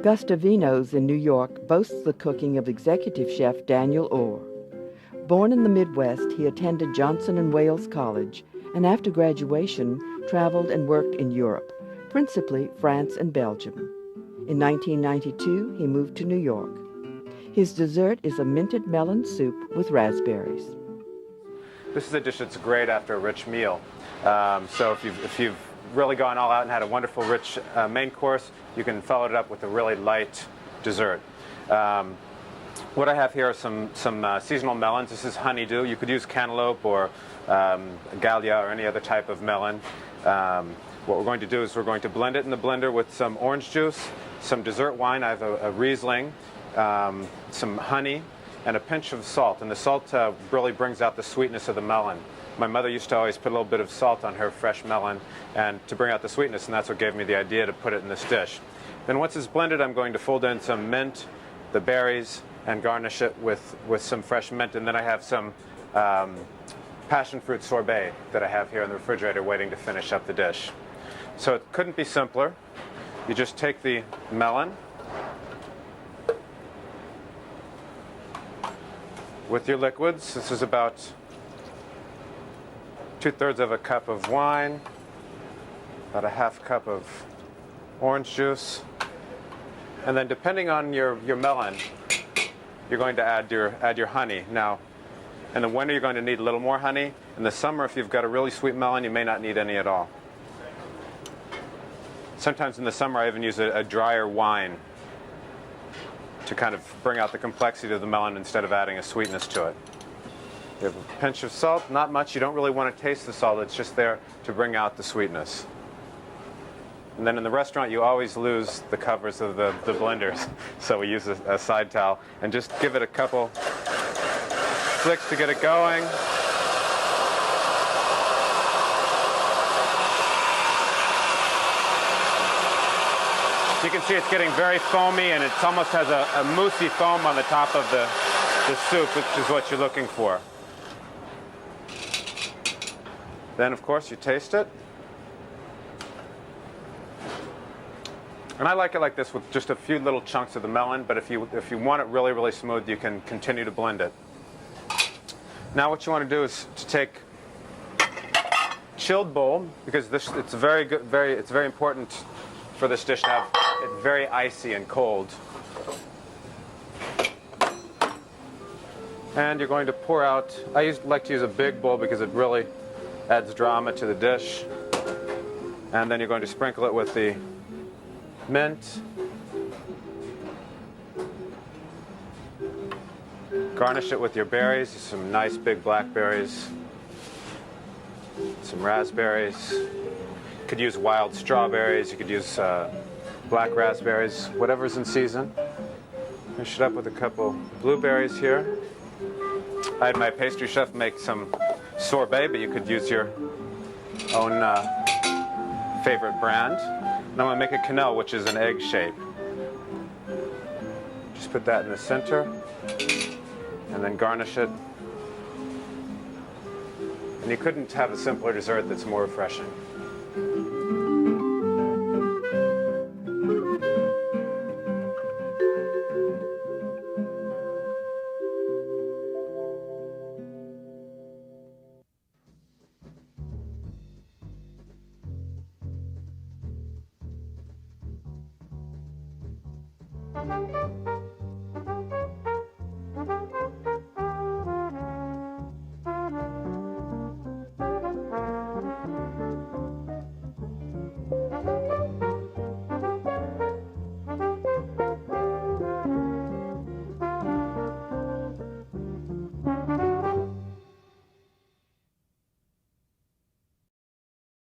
Gustavino's in New York boasts the cooking of executive chef Daniel Orr. Born in the Midwest, he attended Johnson & Wales College and after graduation traveled and worked in Europe, principally France and Belgium. In 1992, he moved to New York. His dessert is a minted melon soup with raspberries. This is a dish that's great after a rich meal. So if you've really gone all out and had a wonderful rich main course, you can follow it up with a really light dessert. What I have here are some seasonal melons. This is honeydew. You could use cantaloupe or Gallia or any other type of melon. What we're going to do is we're going to blend it in the blender with some orange juice, some dessert wine. I have a Riesling, some honey, and a pinch of salt. And the salt really brings out the sweetness of the melon. My mother used to always put a little bit of salt on her fresh melon and to bring out the sweetness, and that's what gave me the idea to put it in this dish. Then once it's blended, I'm going to fold in some mint, the berries, and garnish it with some fresh mint. And then I have some passion fruit sorbet that I have here in the refrigerator waiting to finish up the dish. So it couldn't be simpler. You just take the melon with your liquids. This is about 2/3 of a cup of wine, about a half cup of orange juice, and then depending on your melon, you're going to add your honey. Now, in the winter, you're going to need a little more honey. In the summer, if you've got a really sweet melon, you may not need any at all. Sometimes in the summer, I even use a drier wine to kind of bring out the complexity of the melon instead of adding a sweetness to it. You have a pinch of salt, not much. You don't really want to taste the salt. It's just there to bring out the sweetness. And then in the restaurant, you always lose the covers of the blenders. So we use a side towel and just give it a couple flicks to get it going. You can see it's getting very foamy, and it almost has a moussey foam on the top of the soup, which is what you're looking for. Then, of course, you taste it. And I like it like this with just a few little chunks of the melon, but if you want it really, really smooth, you can continue to blend it. Now what you want to do is to take chilled bowl, because it's very important for this dish to have it very icy and cold. And you're going to pour out, like to use a big bowl because it really adds drama to the dish. And then you're going to sprinkle it with the mint. Garnish it with your berries, some nice big blackberries, some raspberries. You could use wild strawberries, you could use black raspberries, whatever's in season. Finish it up with a couple blueberries here. I had my pastry chef make some sorbet, but you could use your own favorite brand. And I'm going to make a quenelle, which is an egg shape. Just put that in the center, and then garnish it. And you couldn't have a simpler dessert that's more refreshing.